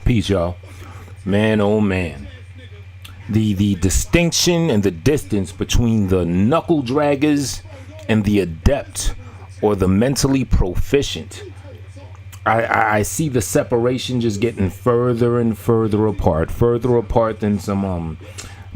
Peace, y'all. Man, oh man. The distinction and the distance between the knuckle draggers and the adept or the mentally proficient. I see the separation just getting further and further apart than some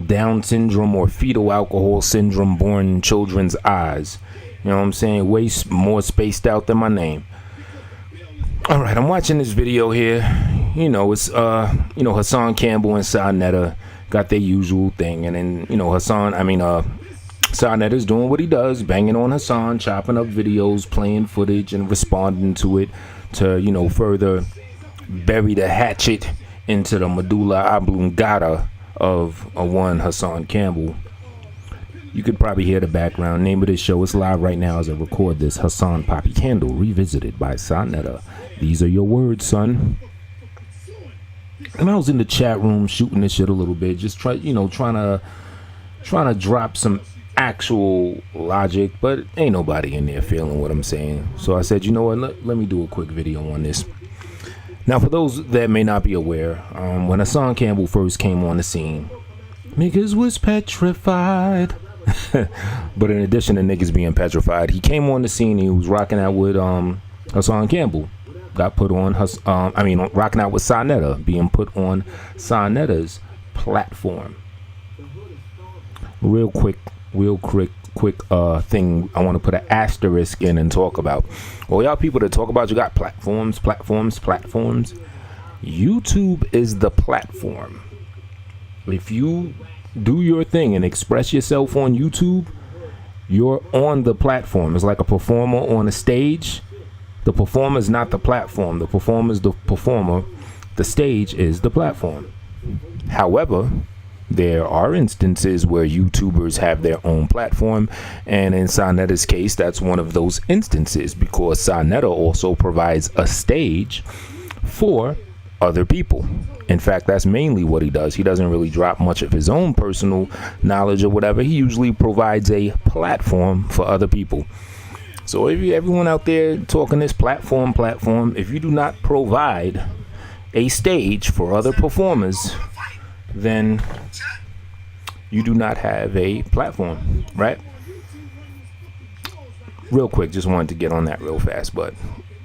Down syndrome or fetal alcohol syndrome born children's eyes. You know what I'm saying? Way more spaced out than my name. All right, I'm watching this video here. You know, it's Hassan Campbell and Sarnetta got their usual thing, and then Sarnetta's doing what he does, banging on Hassan, chopping up videos, playing footage, and responding to it to further bury the hatchet into the medulla oblongata of one Hassan Campbell. You could probably hear the background. Name of this show is live right now as I record this. Hassan Poppy Candle, revisited by Sarnetta. These are your words, son. And I was in the chat room shooting this shit a little bit, just trying to drop some actual logic, but ain't nobody in there feeling what I'm saying. So I said, you know what? Let me do a quick video on this. Now, for those that may not be aware, when Hassan Campbell first came on the scene, niggas was petrified. But in addition to niggas being petrified, he came on the scene. He was rocking out with Hassan Campbell. Got put on rocking out with Sarnetta, being put on Sarnetta's platform. Real quick thing I want to put an asterisk in and talk about. Well, y'all people that talk about you got platforms. YouTube is the platform. If you do your thing and express yourself on YouTube, you're on the platform. It's like a performer on a stage. The performer is not the platform. The performer is the performer. The stage is the platform. However, there are instances where YouTubers have their own platform, and in Sarnetta's case, that's one of those instances, because Sarnetta also provides a stage for other people. In fact, that's mainly what he does. He doesn't really drop much of his own personal knowledge or whatever. He usually provides a platform for other people. So if everyone out there talking this platform, if you do not provide a stage for other performers, then you do not have a platform, right? Real quick, just wanted to get on that real fast. But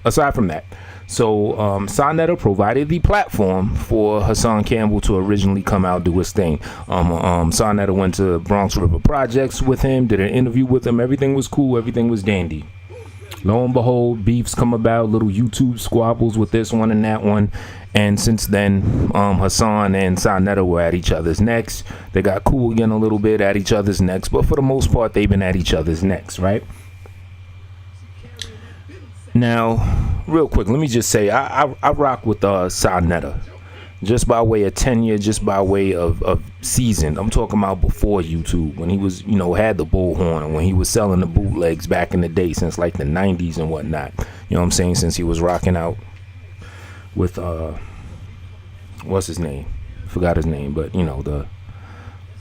aside from that, so Sarnetta provided the platform for Hassan Campbell to originally come out, do his thing. Sarnetta went to Bronx River Projects with him, did an interview with him. Everything was cool, everything was dandy. Lo and behold, beefs come about, little YouTube squabbles with this one and that one. And since then, Hassan and Sarnetta were at each other's necks. They got cool again a little bit, at each other's necks. But for the most part, they've been at each other's necks, right? Now, real quick, let me just say, I rock with Sarnetta. Just by way of tenure, just by way of season. I'm talking about before YouTube, when he was, had the bullhorn, when he was selling the bootlegs back in the day, since like the 90s and whatnot. You know what I'm saying? Since he was rocking out with, what's his name? Forgot his name, but,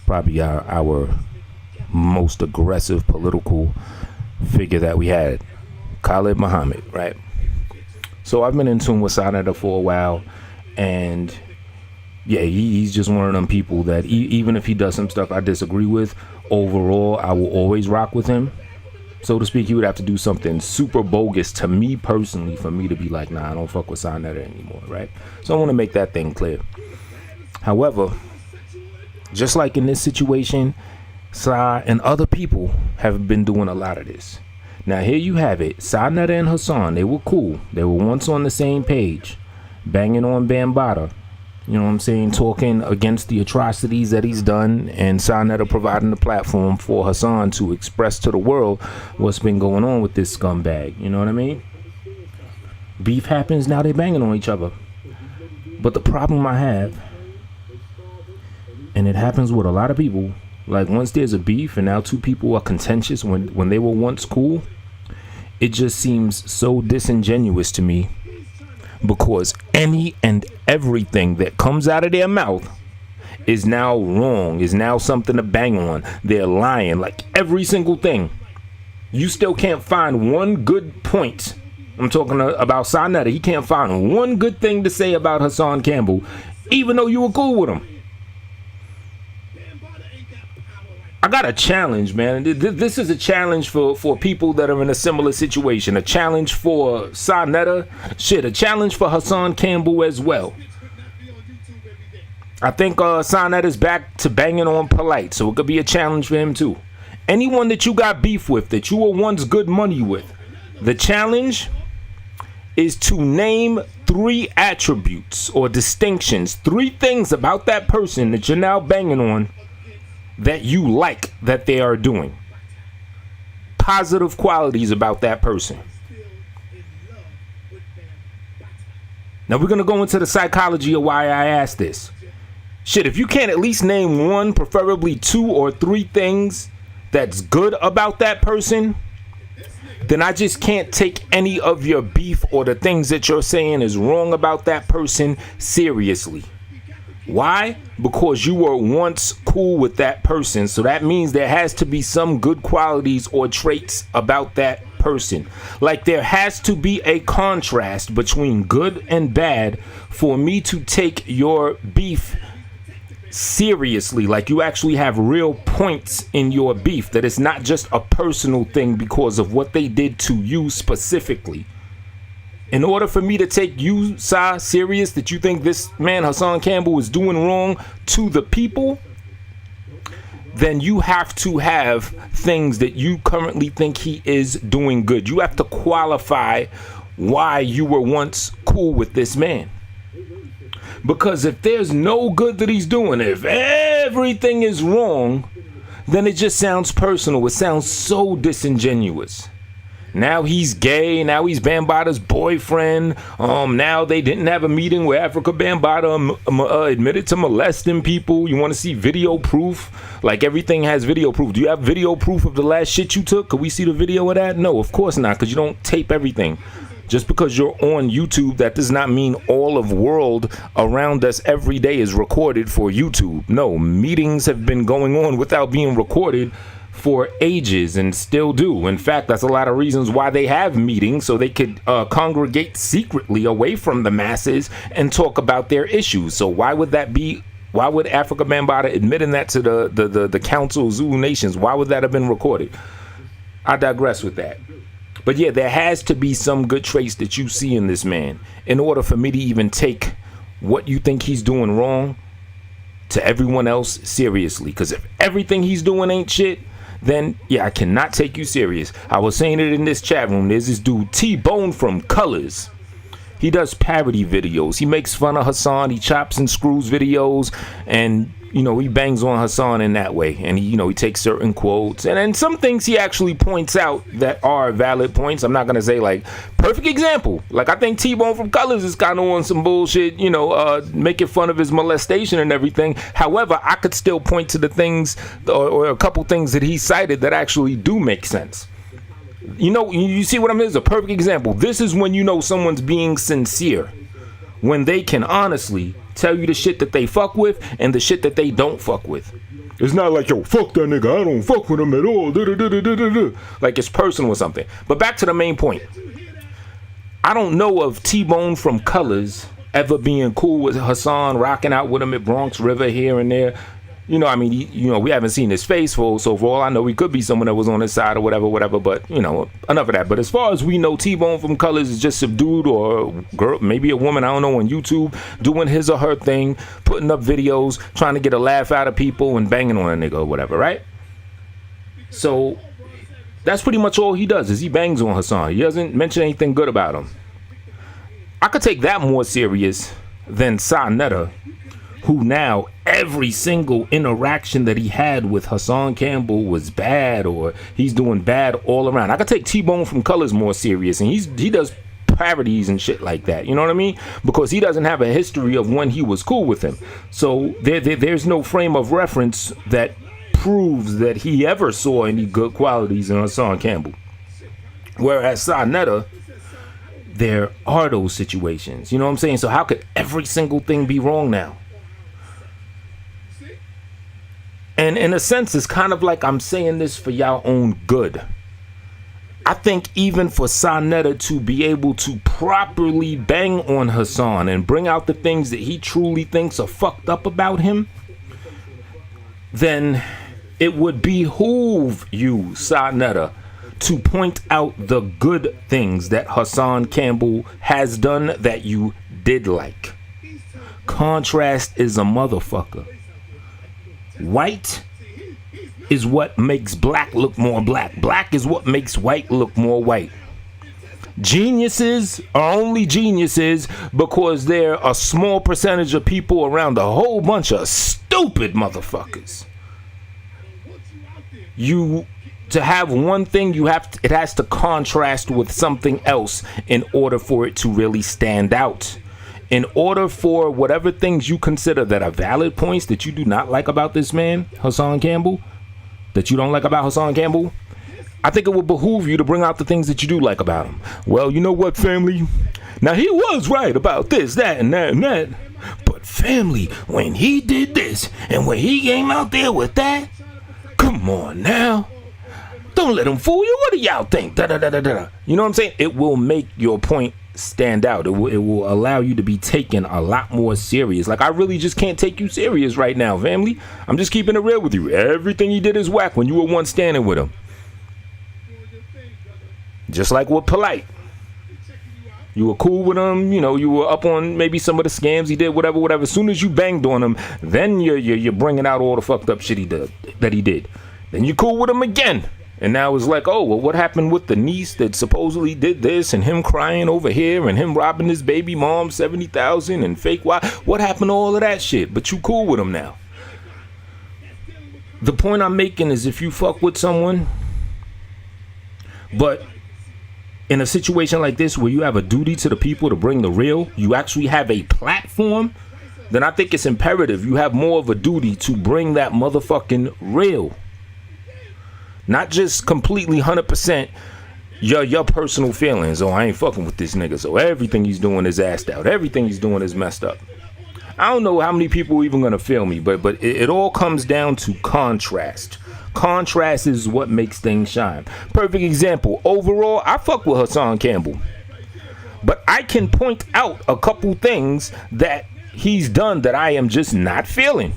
probably our most aggressive political figure that we had, Khalid Muhammad, right? So I've been in tune with Sarnetta for a while, and yeah, he's just one of them people that even if he does some stuff I disagree with, overall I will always rock with him, so to speak. He would have to do something super bogus to me personally for me to be like, nah, I don't fuck with Sarnetta anymore, right? So I want to make that thing clear. However, just like in this situation, Sa and other people have been doing a lot of this. Now here you have it. Sarnetta and Hassan, they were cool. They were once on the same page, banging on Bambaataa. You know what I'm saying? Talking against the atrocities that he's done, and Sarnetta providing the platform for Hassan to express to the world what's been going on with this scumbag. You know what I mean? Beef happens, now they banging on each other. But the problem I have, and it happens with a lot of people, like once there's a beef and now two people are contentious when they were once cool, it just seems so disingenuous to me. Because any and everything that comes out of their mouth is now wrong, is now something to bang on. They're lying, like every single thing. You still can't find one good point I'm talking about Sarnetta. He can't find one good thing to say about Hassan Campbell, even though you were cool with him. I got a challenge, man. This is a challenge for people that are in a similar situation. A challenge for Sarnetta. Shit, a challenge for Hassan Campbell as well. I think Sarnetta's back to banging on polite, so it could be a challenge for him too. Anyone that you got beef with, that you were once good money with, the challenge is to name 3 attributes or distinctions, 3 things about that person that you're now banging on that you like that they are doing. Positive qualities about that person. Now we're going to go into the psychology of why I asked this. Shit, if you can't at least name 1, preferably 2 or 3 things that's good about that person, then I just can't take any of your beef or the things that you're saying is wrong about that person seriously. Why? Because you were once cool with that person. So that means there has to be some good qualities or traits about that person. Like there has to be a contrast between good and bad for me to take your beef seriously. Like you actually have real points in your beef, that it's not just a personal thing because of what they did to you specifically. In order for me to take you, Sa, serious, that you think this man Hassan Campbell is doing wrong to the people, then you have to have things that you currently think he is doing good. You have to qualify why you were once cool with this man. Because if there's no good that he's doing, if everything is wrong, then it just sounds personal. It sounds so disingenuous. Now he's gay. Now he's Bambaata's boyfriend. Now they didn't have a meeting where Africa Bambaataa admitted to molesting people. You want to see video proof? Like everything has video proof. Do you have video proof of the last shit you took? Could we see the video of that? No, of course not, because you don't tape everything. Just because you're on YouTube, that does not mean all of world around us every day is recorded for YouTube. No, meetings have been going on without being recorded for ages and still do. In fact, that's a lot of reasons why they have meetings, so they could congregate secretly away from the masses and talk about their issues. So why would that be? Why would Africa Bambaataa admitting that to the Council of Zulu Nations? Why would that have been recorded? I digress with that. But yeah, there has to be some good traits that you see in this man in order for me to even take what you think he's doing wrong to everyone else seriously. Because if everything he's doing ain't shit, then yeah, I cannot take you serious. I was saying it in this chat room. There's this dude T-Bone from Colors. He does parody videos. He makes fun of Hassan. He chops and screws videos, and he bangs on Hassan in that way. And he takes certain quotes, and then some things he actually points out that are valid points. I'm not gonna say like perfect example. Like I think T-Bone from Colors is kind of on some bullshit, making fun of his molestation and everything. However, I could still point to the things or a couple things that he cited that actually do make sense. You see what I mean? It's a perfect example. This is when someone's being sincere, when they can honestly tell you the shit that they fuck with and the shit that they don't fuck with. It's not like, yo, fuck that nigga, I don't fuck with him at all. Like it's personal or something. But back to the main point. I don't know of T-Bone from Colors ever being cool with Hassan, rocking out with him at Bronx River here and there. We haven't seen his face, so for all I know, he could be someone that was on his side or whatever, but, enough of that. But as far as we know, T-Bone from Colors is just some dude or girl, maybe a woman, I don't know, on YouTube, doing his or her thing, putting up videos, trying to get a laugh out of people and banging on a nigga or whatever, right? So that's pretty much all he does, is he bangs on Hassan. He doesn't mention anything good about him. I could take that more serious than Sarnetta, who now every single interaction that he had with Hassan Campbell was bad, or he's doing bad all around. I could take T-Bone from Colors more serious, and he does parodies and shit like that. You know what I mean? Because he doesn't have a history of when he was cool with him. So there's no frame of reference that proves that he ever saw any good qualities in Hassan Campbell. Whereas Sarnetta, there are those situations. You know what I'm saying? So how could every single thing be wrong now? And in a sense, it's kind of like I'm saying this for y'all own good. I think even for Sonetta to be able to properly bang on Hassan and bring out the things that he truly thinks are fucked up about him, then it would behoove you, Sonetta, to point out the good things that Hassan Campbell has done that you did like. Contrast is a motherfucker. White is what makes black look more black. Black is what makes white look more white. Geniuses are only geniuses because they're a small percentage of people around a whole bunch of stupid motherfuckers. To have one thing, it has to contrast with something else in order for it to really stand out. In order for whatever things you consider that are valid points that you do not like about this man, Hassan Campbell, that you don't like about Hassan Campbell, I think it would behoove you to bring out the things that you do like about him. Well, you know what, family? Now, he was right about this, that, and that, and that. But family, when he did this, and when he came out there with that, come on now. Don't let him fool you. What do y'all think? Da, da, da, da, da. You know what I'm saying? It will make your point stand out. It will allow you to be taken a lot more serious. Like, I really just can't take you serious right now, family. I'm just keeping it real with you. Everything he did is whack when you were once standing with him. Just like with Polite. You were cool with him, you know, you were up on maybe some of the scams he did, whatever. As soon as you banged on him, then you're bringing out all the fucked up shit he did. Then you cool with him again. And now it's like, oh, well, what happened with the niece that supposedly did this, and him crying over here, and him robbing his baby mom $70,000 and fake wife? What happened to all of that shit? But you cool with him now. The point I'm making is, if you fuck with someone, but in a situation like this where you have a duty to the people to bring the real, you actually have a platform, then I think it's imperative you have more of a duty to bring that motherfucking real. Not just completely 100% your personal feelings. Oh, I ain't fucking with this nigga, so everything he's doing is assed out. Everything he's doing is messed up. I don't know how many people are even gonna feel me, but it all comes down to contrast. Contrast is what makes things shine. Perfect example. Overall, I fuck with Hassan Campbell, but I can point out a couple things that he's done that I am just not feeling.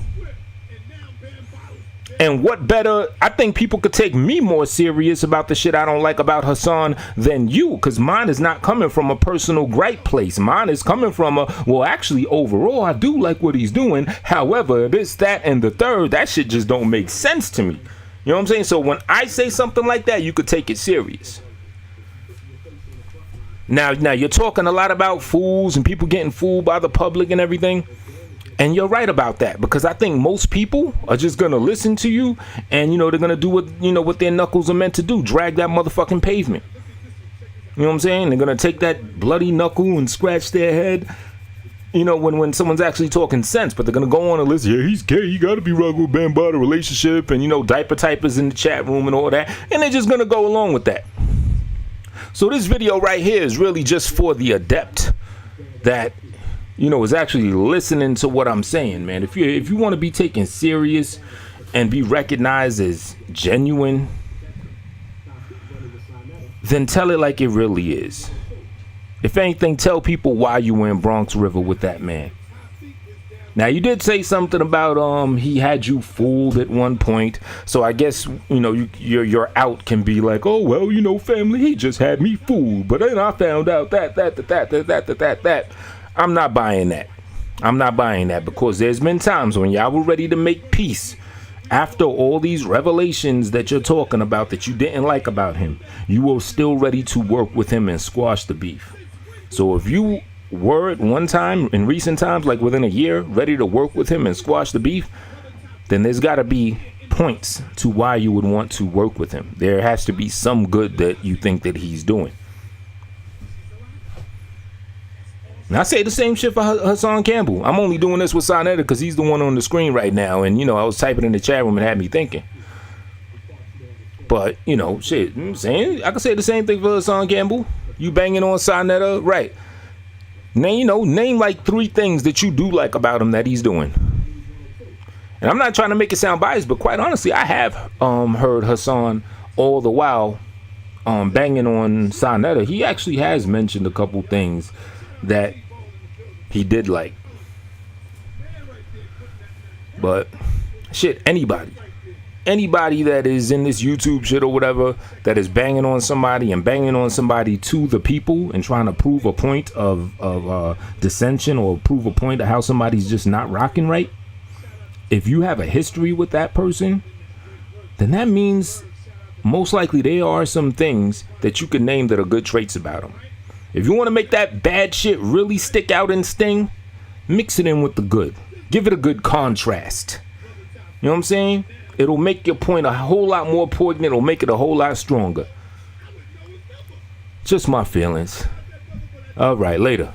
And what better, I think people could take me more serious about the shit I don't like about Hassan than you, because mine is not coming from a personal gripe place. Mine is coming from well, actually, overall, I do like what he's doing. However, this, that, and the third, that shit just don't make sense to me. You know what I'm saying? So when I say something like that, you could take it serious. Now you're talking a lot about fools and people getting fooled by the public and everything. And you're right about that, because I think most people are just going to listen to you and, you know, they're going to do what their knuckles are meant to do. Drag that motherfucking pavement. You know what I'm saying? They're going to take that bloody knuckle and scratch their head, you know, when someone's actually talking sense. But they're going to go on and listen. Yeah, he's gay. He got to be rugged with Bambaataa relationship and, you know, diaper typers in the chat room and all that. And they're just going to go along with that. So this video right here is really just for the adept that, you know, is actually listening to what I'm saying, man. If you want to be taken serious and be recognized as genuine, then tell it like it really is. If anything, tell people why you were in Bronx River with that man. Now, you did say something about he had you fooled at one point, so I guess, you know, your out can be like, oh well, you know, family, he just had me fooled, but then I found out that. I'm not buying that. I'm not buying that, because there's been times when y'all were ready to make peace after all these revelations that you're talking about that you didn't like about him. You were still ready to work with him and squash the beef. So if you were at one time in recent times, like within a year, ready to work with him and squash the beef, then there's got to be points to why you would want to work with him. There has to be some good that you think that he's doing. And I say the same shit for Hassan Campbell. I'm only doing this with Sonetta because he's the one on the screen right now. And, you know, I was typing in the chat room and had me thinking. But, you know, shit, I'm saying, I can say the same thing for Hassan Campbell. You banging on Sonetta, right. Name like 3 things that you do like about him that he's doing. And I'm not trying to make it sound biased, but quite honestly, I have heard Hassan all the while banging on Sonetta, he actually has mentioned a couple things that he did like. But shit, anybody that is in this YouTube shit or whatever that is banging on somebody and banging on somebody to the people and trying to prove a point of dissension or prove a point of how somebody's just not rocking right, if you have a history with that person, then that means most likely there are some things that you can name that are good traits about them. If you want to make that bad shit really stick out and sting, mix it in with the good. Give it a good contrast. You know what I'm saying? It'll make your point a whole lot more poignant. It'll make it a whole lot stronger. Just my feelings. All right, later.